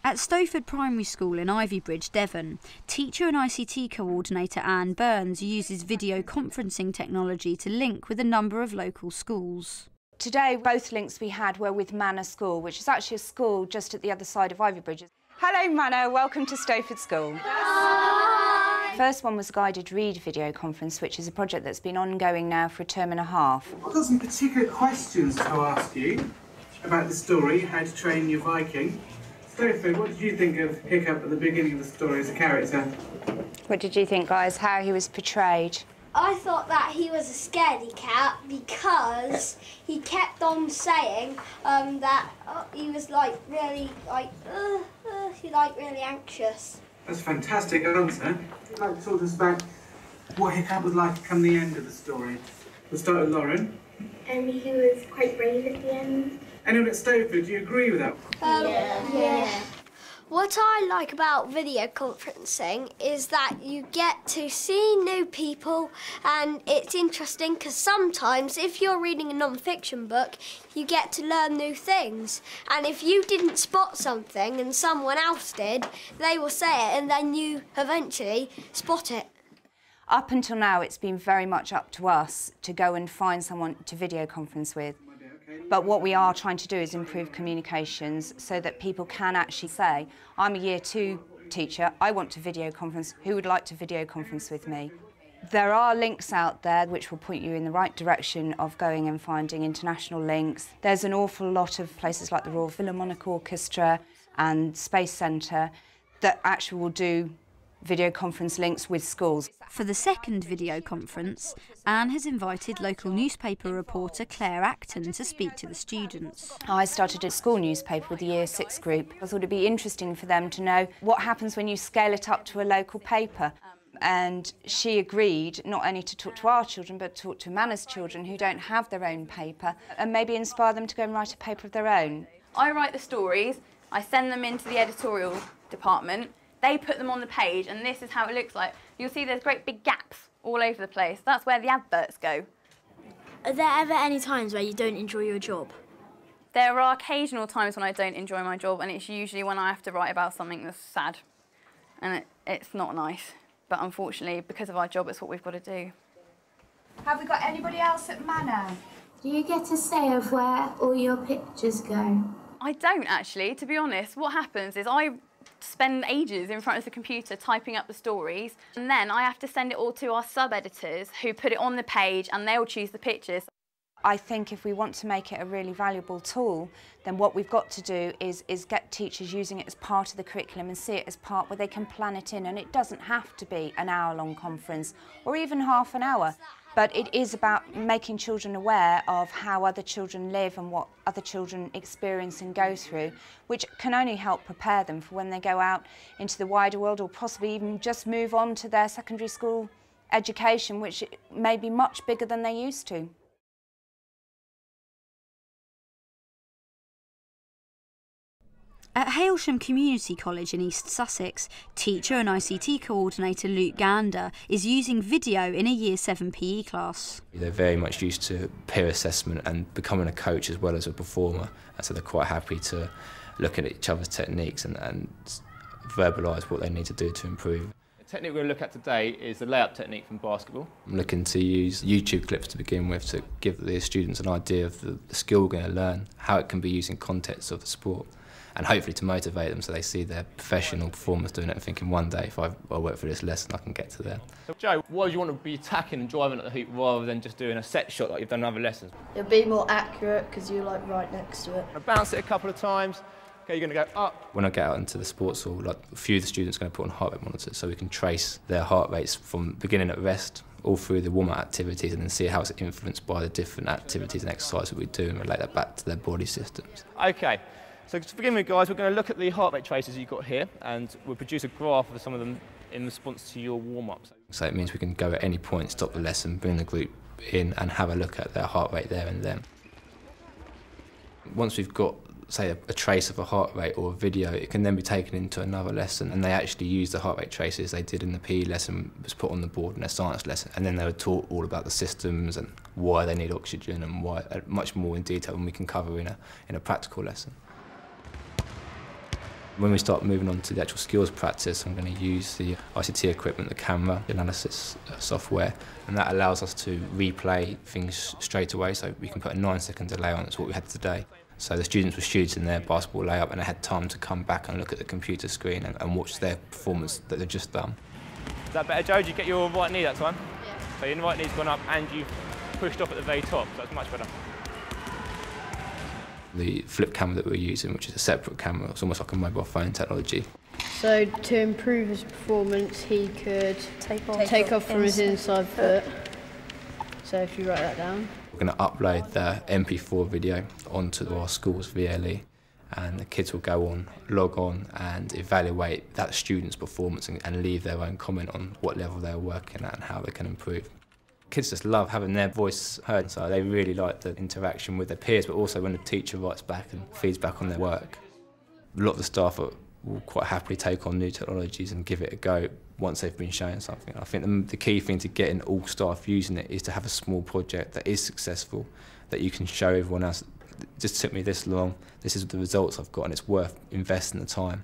At Stowford Primary School in Ivybridge, Devon, teacher and ICT coordinator Anne Burns uses video conferencing technology to link with a number of local schools. Today, both links we had were with Manor School, which is actually a school just at the other side of Ivybridge. Hello Manor, welcome to Stowford School. Hi. The first one was a guided read video conference, which is a project that's been ongoing now for a term and a half. I've got some particular questions to ask you about the story, How to Train Your Viking. Stowford, what did you think of Hiccup at the beginning of the story as a character? What did you think, guys, how he was portrayed? I thought that he was a scaredy cat because he kept on saying that he was really anxious. That's a fantastic answer. Would you like to talk to us about what Hiccup was like come the end of the story? We'll start with Lauren. He was quite brave at the end. Anyone at Stowford, do you agree with that? Yeah. What I like about video conferencing is that you get to see new people, and it's interesting because sometimes if you're reading a non-fiction book, you get to learn new things. And if you didn't spot something and someone else did, they will say it and then you eventually spot it. Up until now, it's been very much up to us to go and find someone to video conference with. But what we are trying to do is improve communications so that people can actually say, I'm a Year 2 teacher, I want to video conference, who would like to video conference with me? There are links out there which will point you in the right direction of going and finding international links. There's an awful lot of places like the Royal Philharmonic Orchestra and Space Centre that actually will do video conference links with schools. For the second video conference, Anne has invited local newspaper reporter Claire Acton to speak to the students. I started a school newspaper with the Year 6 group. I thought it'd be interesting for them to know what happens when you scale it up to a local paper. And she agreed not only to talk to our children, but talk to Manor's children who don't have their own paper, and maybe inspire them to go and write a paper of their own. I write the stories, I send them into the editorial department, they put them on the page, and this is how it looks like. You'll see there's great big gaps all over the place. That's where the adverts go. Are there ever any times where you don't enjoy your job? There are occasional times when I don't enjoy my job, and it's usually when I have to write about something that's sad. And it's not nice. But unfortunately, because of our job, it's what we've got to do. Have we got anybody else at Manor? Do you get a say of where all your pictures go? I don't, actually, to be honest. What happens is I spend ages in front of the computer typing up the stories, and then I have to send it all to our sub-editors who put it on the page, and they'll choose the pictures. I think if we want to make it a really valuable tool, then what we've got to do is get teachers using it as part of the curriculum and see it as part where they can plan it in. And it doesn't have to be an hour-long conference or even half an hour, but it is about making children aware of how other children live and what other children experience and go through, which can only help prepare them for when they go out into the wider world, or possibly even just move on to their secondary school education, which may be much bigger than they used to. At Hailsham Community College in East Sussex, teacher and ICT coordinator Luke Gander is using video in a Year 7 PE class. They're very much used to peer assessment and becoming a coach as well as a performer, and so they're quite happy to look at each other's techniques and verbalise what they need to do to improve. The technique we're going to look at today is the layup technique from basketball. I'm looking to use YouTube clips to begin with to give the students an idea of the skill we're going to learn, how it can be used in context of the sport, and hopefully to motivate them so they see their professional performers doing it and thinking one day if I work for this lesson I can get to there. So Joe, why do you want to be attacking and driving at the hoop rather than just doing a set shot like you've done in other lessons? It'll be more accurate because you're like right next to it. I bounce it a couple of times. Okay, you're going to go up. When I get out into the sports hall, like a few of the students are going to put on heart rate monitors so we can trace their heart rates from beginning at rest all through the warm-up activities and then see how it's influenced by the different activities and exercises that we do and relate that back to their body systems. Okay, so to begin with, guys, we're going to look at the heart rate traces you've got here, and we'll produce a graph of some of them in response to your warm-ups. So it means we can go at any point, stop the lesson, bring the group in and have a look at their heart rate there and then. Once we've got, say, a trace of a heart rate or a video, it can then be taken into another lesson, and they actually use the heart rate traces they did in the PE lesson, was put on the board in their science lesson, and then they were taught all about the systems and why they need oxygen and why, much more in detail than we can cover in a practical lesson. When we start moving on to the actual skills practice, I'm going to use the ICT equipment, the camera analysis software, and that allows us to replay things straight away, so we can put a 9-second delay on it. That's what we had today. So the students were shooting their basketball layup and they had time to come back and look at the computer screen and watch their performance that they've just done. Is that better, Joe? Did you get your right knee that time? Yeah. So your right knee's gone up and you've pushed off at the very top, so that's much better. The flip camera that we're using, which is a separate camera, it's almost like a mobile phone technology. So to improve his performance, he could take off from his inside foot. So if you write that down. We're going to upload the MP4 video onto our school's VLE, and the kids will go on, log on and evaluate that student's performance and leave their own comment on what level they're working at and how they can improve. Kids just love having their voice heard, so they really like the interaction with their peers, but also when the teacher writes back and feeds back on their work. A lot of the staff will quite happily take on new technologies and give it a go once they've been shown something. I think the key thing to getting all staff using it is to have a small project that is successful, that you can show everyone else. It just took me this long, this is the results I've got, and it's worth investing the time.